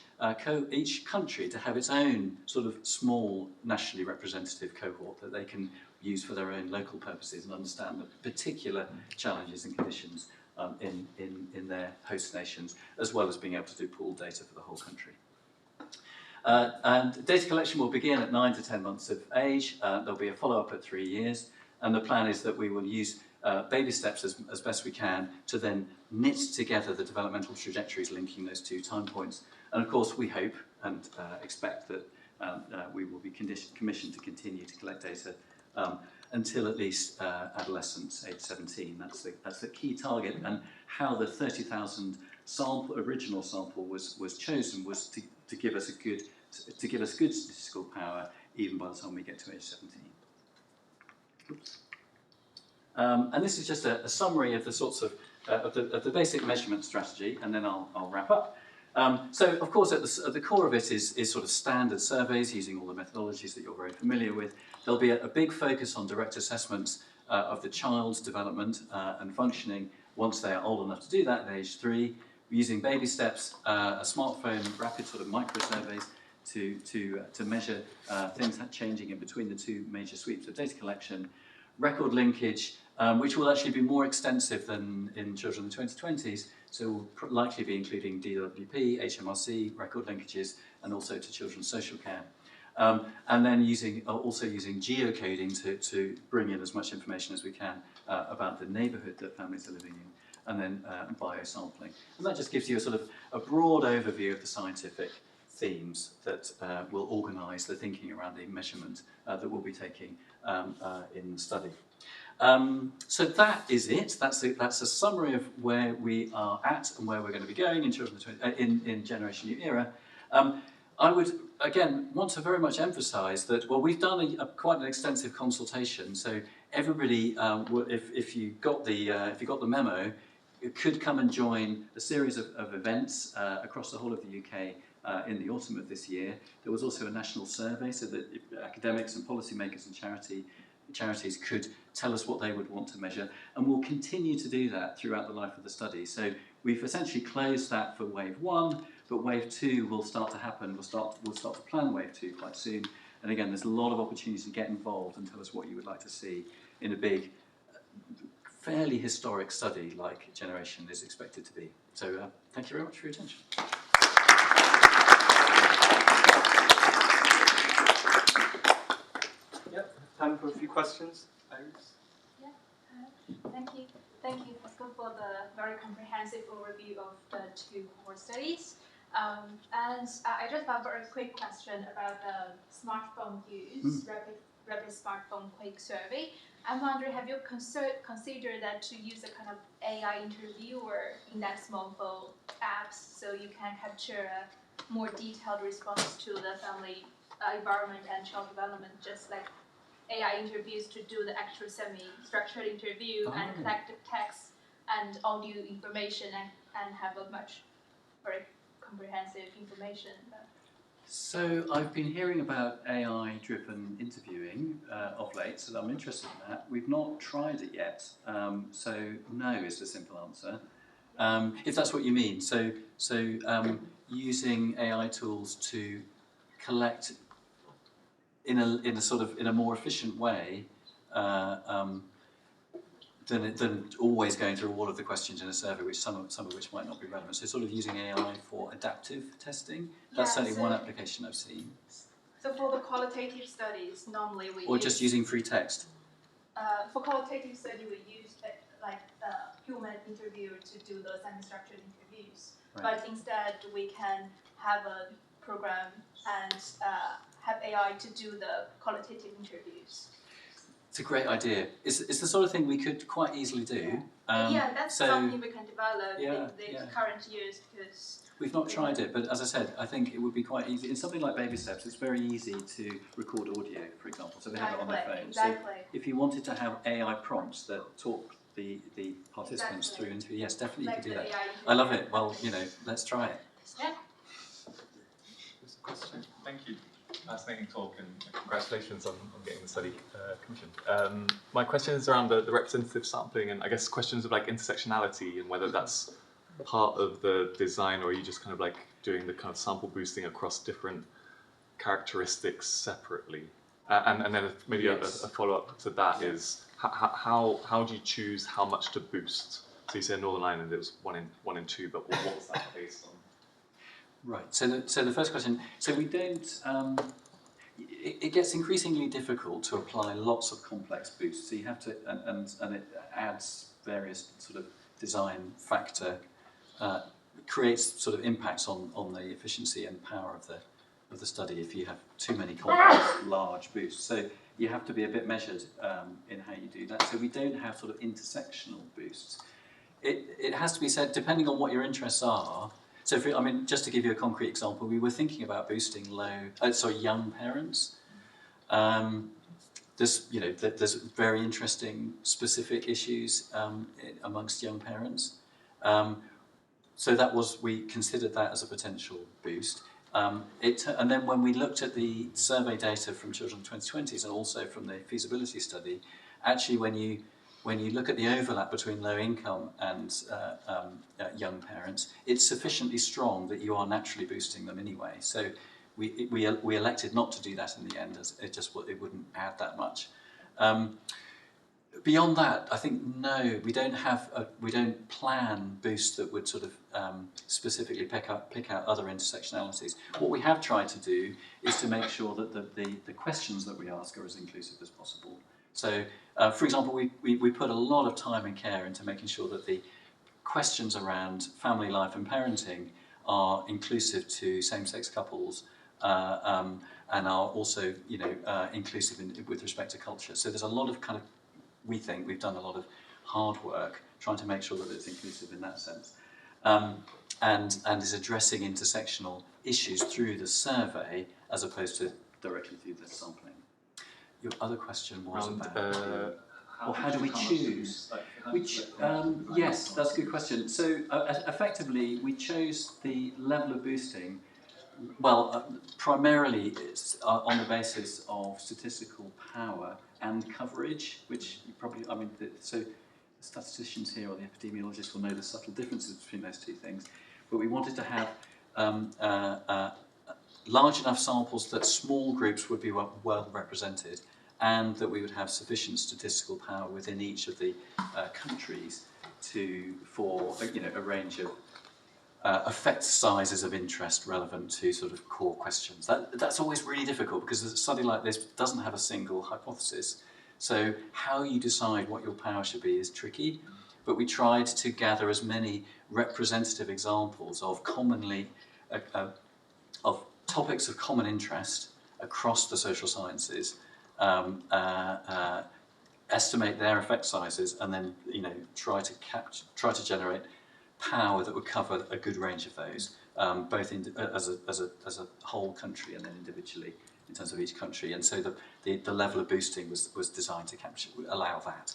country to have its own sort of small nationally representative cohort that they can use for their own local purposes and understand the particular challenges and conditions in their host nations, as well as being able to do pooled data for the whole country. And data collection will begin at 9 to 10 months of age. There'll be a follow-up at 3 years, and the plan is that we will use baby steps as best we can to then knit together the developmental trajectories linking those 2 time points. And of course we hope and expect that we will be commissioned to continue to collect data until at least adolescence, age 17. That's the key target, and how the 30,000 original sample was chosen was to give us good statistical power even by the time we get to age 17. Oops. And this is just a summary of the sorts of the basic measurement strategy, and then I'll wrap up. So, of course, at the core of it is sort of standard surveys using all the methodologies that you're very familiar with. There'll be a big focus on direct assessments of the child's development and functioning once they are old enough to do that at age 3, using baby steps, a smartphone, rapid sort of micro surveys to measure things changing in between the 2 major sweeps of data collection. Record linkage, which will actually be more extensive than in children in the 2020s, so we'll likely be including DWP, HMRC, record linkages, and also to children's social care. And then also using geocoding to bring in as much information as we can about the neighbourhood that families are living in, and then biosampling. And that just gives you a sort of a broad overview of the scientific themes that will organise the thinking around the measurement that we'll be taking in the study. So that is it. That's a summary of where we are at and where we're going to be going in Generation U era. I would again want to very much emphasise that we've done quite an extensive consultation. So everybody, if you got the memo, you could come and join a series of events across the whole of the UK in the autumn of this year. There was also a national survey so that academics and policymakers and charities could tell us what they would want to measure, and we'll continue to do that throughout the life of the study. So we've essentially closed that for wave 1, but wave 2 will start to happen. We'll start to plan wave 2 quite soon, and again there's a lot of opportunities to get involved and tell us what you would like to see in a big, fairly historic study like Generation is expected to be. So thank you very much for your attention. Yep, time for a few questions. Iris? Yeah, thank you, Pasco, for the very comprehensive overview of the 2 cohort studies. And I just have a very quick question about the smartphone use, rapid smartphone quick survey. I'm wondering, have you considered that to use a kind of AI interviewer in that smartphone apps so you can capture a more detailed response to the family environment and child development, just like AI interviews to do the actual semi-structured interview and collect the text and audio information and have a much very comprehensive information. So I've been hearing about AI-driven interviewing of late, so I'm interested in that. We've not tried it yet, so no is the simple answer. If that's what you mean, so using AI tools to collect in a more efficient way than always going through all of the questions in a survey, which some of which might not be relevant. So sort of using AI for adaptive testing. That's certainly one application I've seen. So for the qualitative studies, normally we or just using free text. For qualitative study, we use like a human interviewer to do the semi-structured interviews. Right. But instead, we can have a program and have AI to do the qualitative interviews. It's a great idea. It's the sort of thing we could quite easily do. Yeah, that's something we can develop in the current years because... We've not tried it, but as I said, I think it would be quite easy. In something like Baby Steps, it's very easy to record audio, for example, so they have it on their phone. Exactly. So if you wanted to have AI prompts that talk the participants through interview, yes, definitely you could do that. I love it. Well, let's try it. Yeah. There's a question. Thank you. Fascinating talk, and congratulations on getting the study commissioned. My question is around the representative sampling, and I guess questions of like intersectionality and whether that's part of the design, or are you just kind of like doing the kind of sample boosting across different characteristics separately? And then maybe a follow-up to that is how do you choose how much to boost? So you said Northern Ireland, it was one in two, but what was that based on? Right. So the first question. So we don't. It gets increasingly difficult to apply lots of complex boosts. So you have to, and it adds various sort of design factor, creates sort of impacts on the efficiency and power of the study if you have too many complex large boosts. So you have to be a bit measured in how you do that. So we don't have sort of intersectional boosts. It has to be said, depending on what your interests are. So, just to give you a concrete example, we were thinking about boosting young parents. There's very interesting specific issues amongst young parents. So we considered that as a potential boost. And then when we looked at the survey data from Children 2020s and also from the feasibility study, actually when you look at the overlap between low income and young parents, it's sufficiently strong that you are naturally boosting them anyway. So we elected not to do that in the end, as it wouldn't add that much. Beyond that, I think no, we don't plan boosts that would sort of specifically pick out other intersectionalities. What we have tried to do is to make sure that the questions that we ask are as inclusive as possible. So, for example, we put a lot of time and care into making sure that the questions around family life and parenting are inclusive to same-sex couples and are also, inclusive with respect to culture. So there's a lot of we think we've done a lot of hard work trying to make sure that it's inclusive in that sense, and is addressing intersectional issues through the survey as opposed to directly through the sampling. Your other question was about how do we choose? Yes, that's a good question. So effectively, we chose the level of boosting. Well, primarily it's on the basis of statistical power and coverage, which you probably, so the statisticians here or the epidemiologists will know the subtle differences between those two things. But we wanted to have large enough samples that small groups would be well represented, and that we would have sufficient statistical power within each of the countries for a range of effect sizes of interest relevant to sort of core questions. That's always really difficult because a study like this doesn't have a single hypothesis. So how you decide what your power should be is tricky, but we tried to gather as many representative examples of of topics of common interest across the social sciences, estimate their effect sizes, and then try to generate power that would cover a good range of those, both as a whole country and then individually in terms of each country. And so the level of boosting was designed to allow that.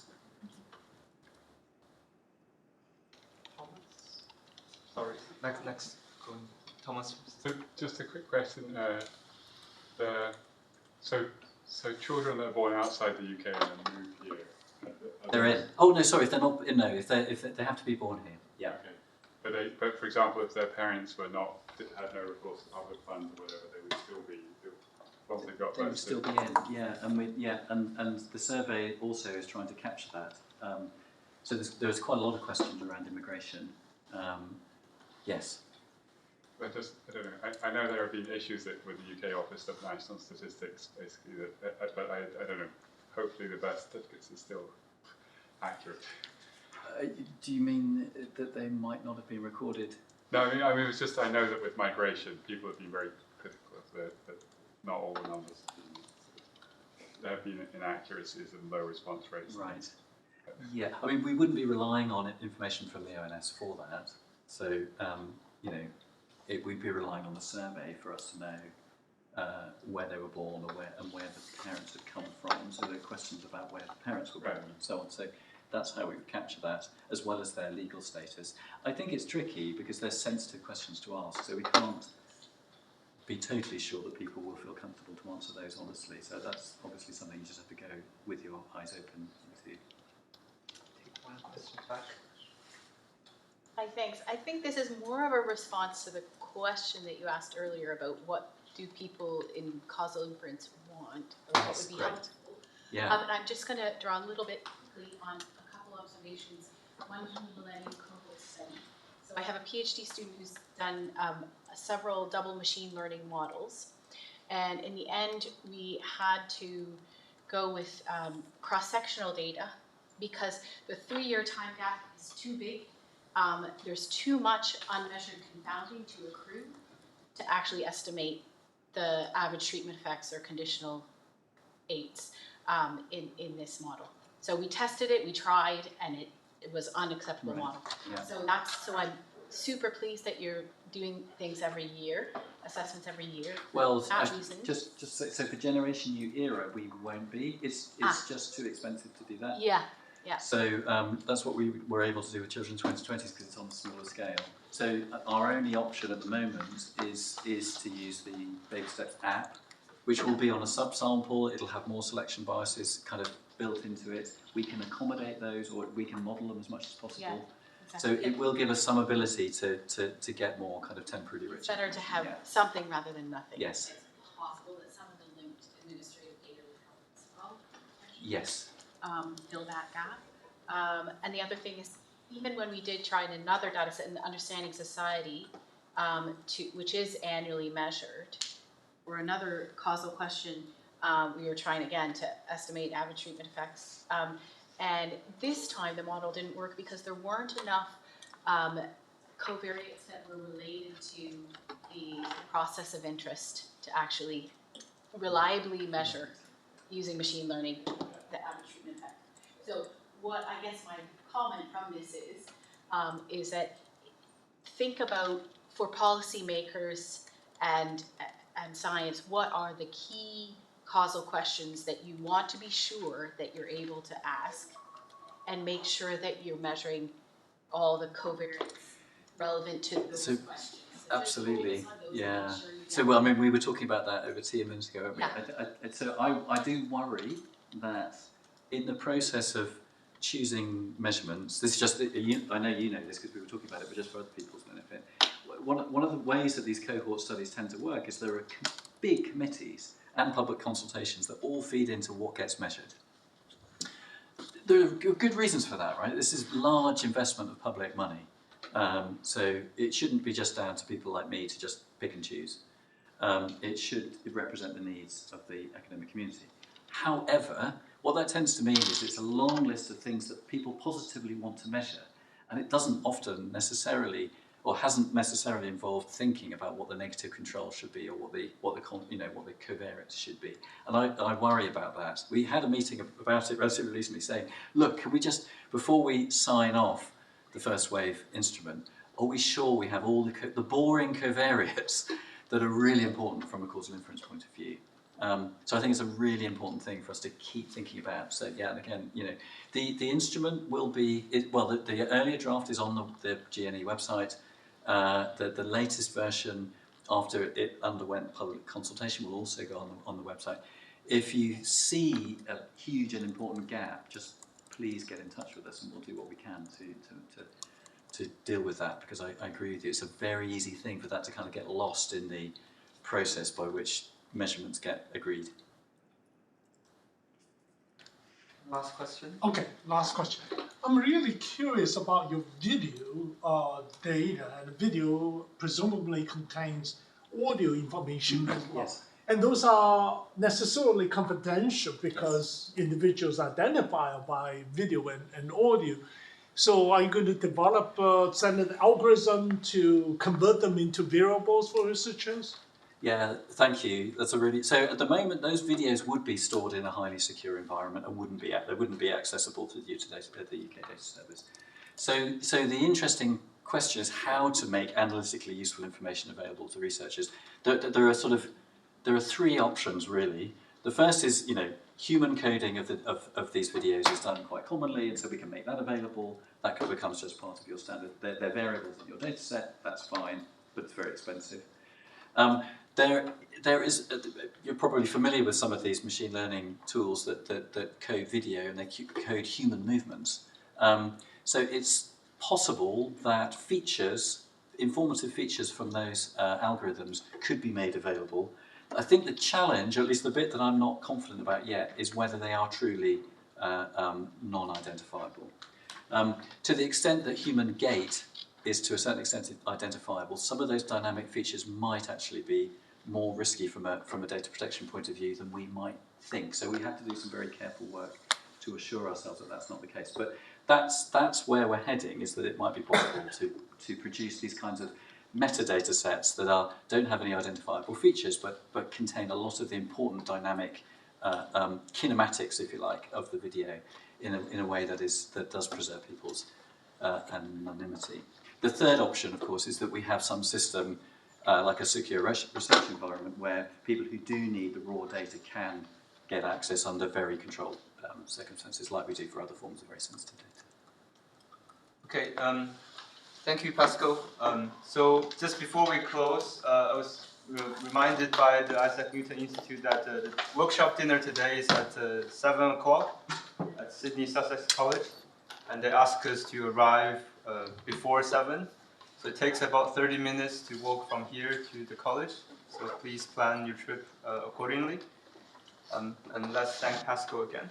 Sorry, next. Thomas. So just a quick question. So children that are born outside the UK and then move here. They're in. Oh no, sorry. If they're not, no. If they have to be born here. Yeah. Okay. But for example, if their parents had no recourse to public funds or whatever, they would still be probably got They would most still of be in, yeah, and the survey also is trying to capture that. So there's quite a lot of questions around immigration. Yes. But just, I don't know, I know there have been issues with the UK Office of National Statistics, basically, but I don't know, hopefully the birth certificates are still accurate. Do you mean that they might not have been recorded? No, I mean, it's just, I know that with migration, people have been very critical of that not all the numbers have been, there have been inaccuracies and low response rates. Right. Yeah, I mean, we wouldn't be relying on information from the ONS for that. So, you know, we'd be relying on the survey for us to know where they were born or where the parents had come from. So there are questions about where the parents were born and so on. So that's how we would capture that, as well as their legal status. I think it's tricky because they're sensitive questions to ask, so we can't be totally sure that people will feel comfortable to answer those honestly. So that's obviously something you just have to go with your eyes open to. Take one question back. Hi, thanks. I think this is more of a response to the question that you asked earlier about what do people in causal inference want, or what would be Great. helpful. Yeah. And I'm just going to draw a little bit quickly on a couple observations. One from the Millennium Cohort study. So I have a PhD student who's done several double machine learning models, and in the end we had to go with cross-sectional data because the 3-year time gap is too big. There's too much unmeasured confounding to accrue to actually estimate the average treatment effects or conditional eights in this model. So we tested it, we tried, and it was unacceptable Right. model. Yeah. So I'm super pleased that you're doing things every year, assessments every year. Well, For that reason. just so for Generation U era, we won't be. It's just too expensive to do that. Yeah. Yeah. So that's what we were able to do with Children 2020s because it's on a smaller scale. So our only option at the moment is to use the Baby Steps app, which will be on a subsample. It'll have more selection biases kind of built into it. We can accommodate those, or we can model them as much as possible. Yeah, So exactly. it will give us some ability to get more kind of temporally rich. It's better to have Yeah. something rather than nothing. Yes. It's possible that some of the linked administrative data would help as well. Yes. Fill that gap. And the other thing is, even when we did try in another data set in the Understanding Society, which is annually measured, or another causal question, we were trying again to estimate average treatment effects. And this time the model didn't work because there weren't enough covariates that were related to the process of interest to actually reliably measure using machine learning the average treatment effect. So what I guess my comment from this is that think about, for policymakers and science, what are the key causal questions that you want to be sure that you're able to ask, and make sure that you're measuring all the covariates relevant to those questions. So Absolutely, just focus on those and yeah. make sure you So, get well, I mean, we were talking about that over tea a minute ago, weren't we? Yeah. So I do worry that in the process of choosing measurements, this is just, I know you know this because we were talking about it, but just for other people's benefit, one of the ways that these cohort studies tend to work is there are big committees and public consultations that all feed into what gets measured. There are good reasons for that, right? This is large investment of public money. So it shouldn't be just down to people like me to just pick and choose. It should represent the needs of the academic community. However, what that tends to mean is it's a long list of things that people positively want to measure, and it doesn't often necessarily, or hasn't necessarily involved thinking about what the negative control should be, or what the covariates should be. And I worry about that. We had a meeting about it relatively recently, saying, look, can we just, before we sign off the first wave instrument, are we sure we have all the boring covariates that are really important from a causal inference point of view? So I think it's a really important thing for us to keep thinking about. So yeah, and again, the instrument will be, the earlier draft is on the GNE website. The latest version, after it underwent public consultation, will also go on the website. If you see a huge and important gap, just please get in touch with us and we'll do what we can to deal with that, because I agree with you, it's a very easy thing for that to kind of get lost in the process by which measurements get agreed. Last question. Okay, last question. I'm really curious about your video data, and video presumably contains audio information as well. Yes. And those are necessarily confidential because individuals identify by video and audio. So are you going to develop a standard algorithm to convert them into variables for researchers? Yeah, thank you. That's a really, so at the moment those videos would be stored in a highly secure environment and they wouldn't be accessible to the UK Data Service. So the interesting question is how to make analytically useful information available to researchers. There are three options really. The first is, human coding of these videos is done quite commonly, and so we can make that available. That becomes just part of your standard. They're variables in your data set, that's fine, but it's very expensive. There is, you're probably familiar with some of these machine learning tools that code video, and they code human movements. So it's possible that informative features from those algorithms could be made available. I think the challenge, or at least the bit that I'm not confident about yet, is whether they are truly non-identifiable. To the extent that human gait is to a certain extent identifiable, some of those dynamic features might actually be more risky from a data protection point of view than we might think. So we have to do some very careful work to assure ourselves that that's not the case. But that's where we're heading, is that it might be possible to produce these kinds of metadata sets that don't have any identifiable features, but contain a lot of the important dynamic kinematics, if you like, of the video in a way that does preserve people's anonymity. The third option, of course, is that we have some system like a secure research environment where people who do need the raw data can get access under very controlled circumstances, like we do for other forms of very sensitive data. Okay, thank you, Pasco. So just before we close, I was reminded by the Isaac Newton Institute that the workshop dinner today is at 7 o'clock at Sydney Sussex College, and they asked us to arrive before 7. So it takes about 30 minutes to walk from here to the college, so please plan your trip accordingly. And let's thank Pasco again.